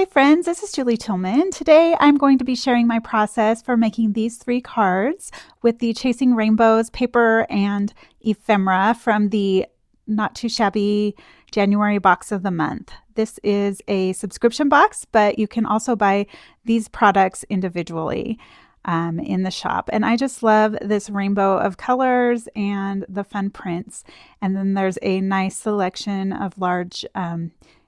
Hey friends, this is Julie Tillman. Today I'm going to be sharing my process for making these 3 cards with the Chasing Rainbows paper and ephemera from the Not Too Shabby January Box of the Month. This is a subscription box, but you can also buy these products individually in the shop. And I just love this rainbow of colors and the fun prints. And then there's a nice selection of large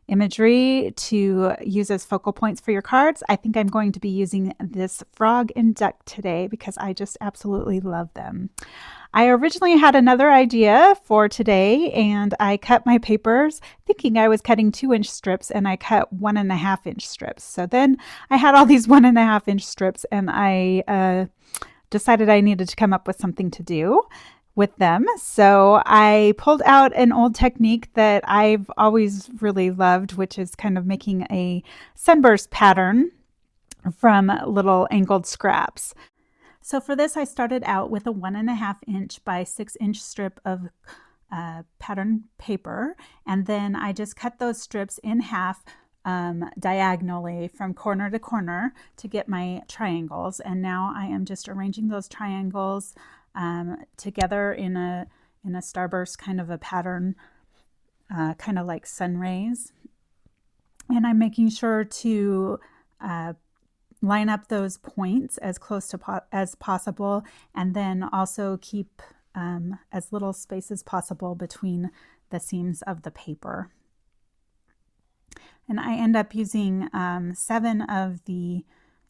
imagery to use as focal points for your cards. I think I'm going to be using this frog and duck today because I just absolutely love them. I originally had another idea for today and I cut my papers thinking I was cutting 2-inch strips and I cut 1.5-inch strips. So then I had all these 1.5-inch strips and I decided I needed to come up with something to do with them. So I pulled out an old technique that I've always really loved, which is kind of making a sunburst pattern from little angled scraps. So for this, I started out with a 1.5-inch by 6-inch strip of pattern paper, and then I just cut those strips in half diagonally from corner to corner to get my triangles. And now I am just arranging those triangles together in a starburst kind of a pattern, kind of like sun rays. And I'm making sure to line up those points as close to as possible, and then also keep as little space as possible between the seams of the paper. And I end up using 7 of the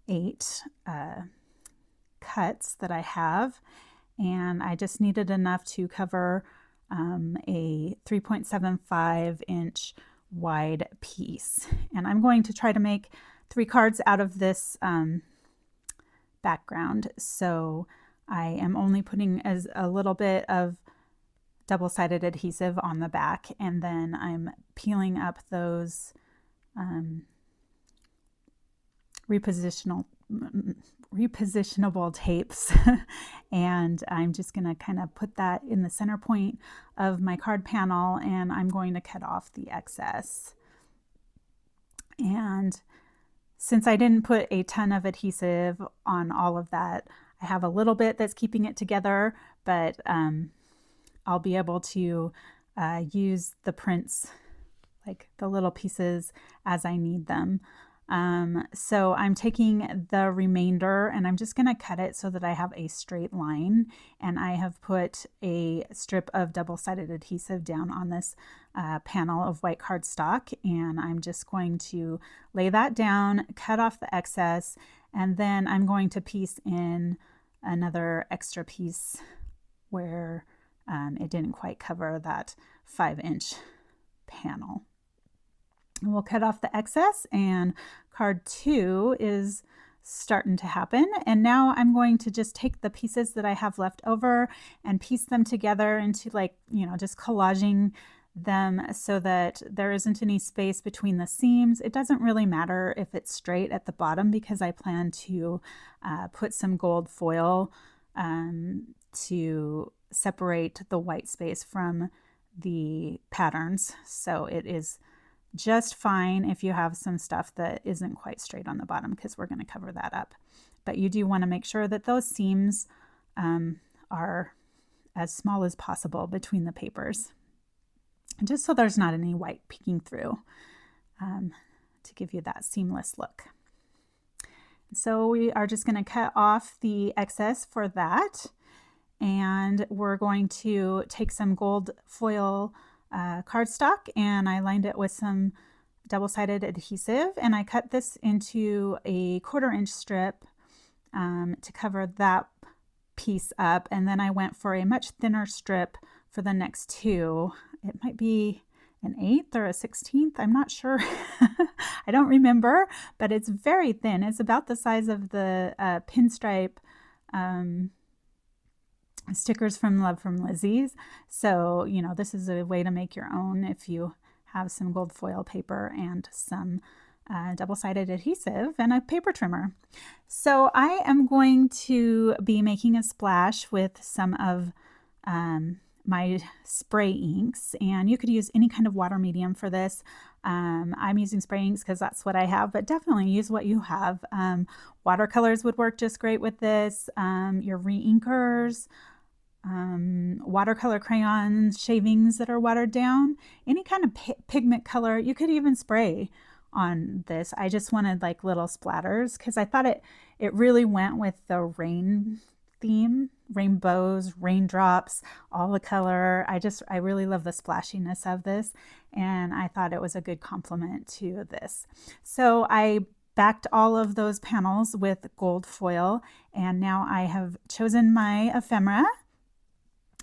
8 cuts that I have. And I just needed enough to cover a 3.75-inch wide piece. And I'm going to try to make 3 cards out of this background. So I am only putting as a little bit of double-sided adhesive on the back, and then I'm peeling up those repositionable tapes and I'm just going to kind of put that in the center point of my card panel, and I'm going to cut off the excess. And since I didn't put a ton of adhesive on all of that, I have a little bit that's keeping it together, but I'll be able to use the prints, like the little pieces, as I need them. So I'm taking the remainder and I'm just going to cut it so that I have a straight line, and I have put a strip of double-sided adhesive down on this panel of white cardstock, and I'm just going to lay that down, cut off the excess, and then I'm going to piece in another extra piece where it didn't quite cover that 5-inch panel. We'll cut off the excess, and card 2 is starting to happen. And now I'm going to just take the pieces that I have left over and piece them together into, like, just collaging them so that there isn't any space between the seams. It doesn't really matter if it's straight at the bottom because I plan to put some gold foil to separate the white space from the patterns. So it is just fine if you have some stuff that isn't quite straight on the bottom, because we're going to cover that up. But you do want to make sure that those seams are as small as possible between the papers, just so there's not any white peeking through, to give you that seamless look. So we are just going to cut off the excess for that, and we're going to take some gold foil cardstock, and I lined it with some double-sided adhesive, and I cut this into a 1/4-inch strip to cover that piece up, and then I went for a much thinner strip for the next 2. It might be an 1/8 or a 1/16, I'm not sure. I don't remember, but it's very thin. It's about the size of the pinstripe stickers from Love from Lizzie's. So, this is a way to make your own if you have some gold foil paper and some double-sided adhesive and a paper trimmer. So I am going to be making a splash with some of my spray inks, and you could use any kind of water medium for this. I'm using spray inks because that's what I have, but definitely use what you have. Watercolors would work just great with this. Your re-inkers, watercolor crayons, shavings that are watered down, any kind of pigment color. You could even spray on this. I just wanted like little splatters because I thought it really went with the rain theme, rainbows, raindrops, all the color. I really love the splashiness of this, and I thought it was a good complement to this. So I backed all of those panels with gold foil, and now I have chosen my ephemera,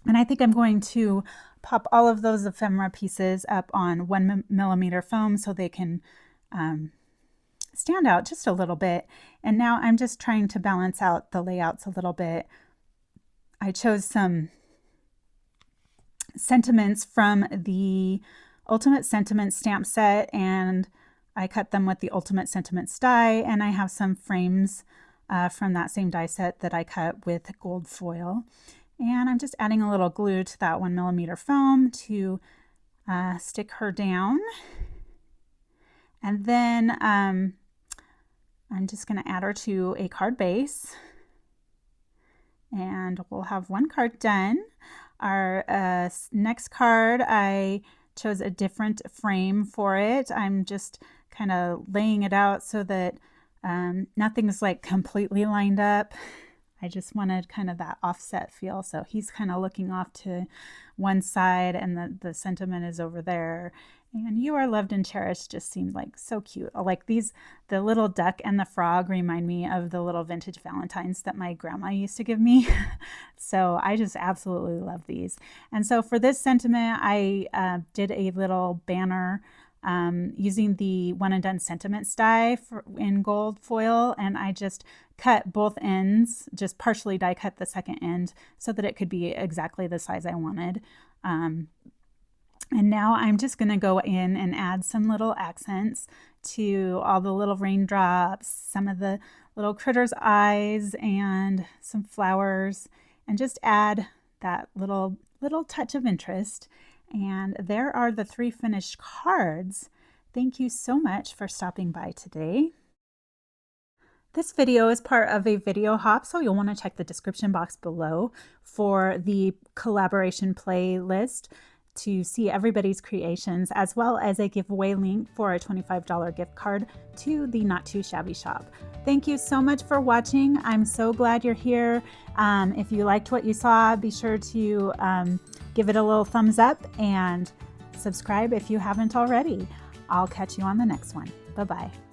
and I think I'm going to pop all of those ephemera pieces up on 1mm foam so they can stand out just a little bit. And now I'm just trying to balance out the layouts a little bit. I chose some sentiments from the Ultimate Sentiments stamp set, and I cut them with the Ultimate Sentiments die, and I have some frames from that same die set that I cut with gold foil. And I'm just adding a little glue to that 1mm foam to stick her down. And then I'm just going to add her to a card base, and we'll have one card done. Our next card, I chose a different frame for it. I'm just kind of laying it out so that nothing's like completely lined up. I just wanted kind of that offset feel. So he's kind of looking off to one side, and the sentiment is over there. And You Are Loved and Cherished just seemed like so cute. Like these, the little duck and the frog remind me of the little vintage Valentines that my grandma used to give me. So I just absolutely love these. And so for this sentiment, I did a little banner using the One and Done Sentiments die in gold foil, and I just cut both ends, just partially die cut the second end so that it could be exactly the size I wanted. And now I'm just going to go in and add some little accents to all the little raindrops, some of the little critters' eyes, and some flowers, and just add that little touch of interest. And there are the 3 finished cards. Thank you so much for stopping by today. This video is part of a video hop, so you'll want to check the description box below for the collaboration playlist to see everybody's creations, as well as a giveaway link for a $25 gift card to the Not Too Shabby shop. Thank you so much for watching. I'm so glad you're here. If you liked what you saw, be sure to give it a little thumbs up and subscribe if you haven't already. I'll catch you on the next one. Bye-bye.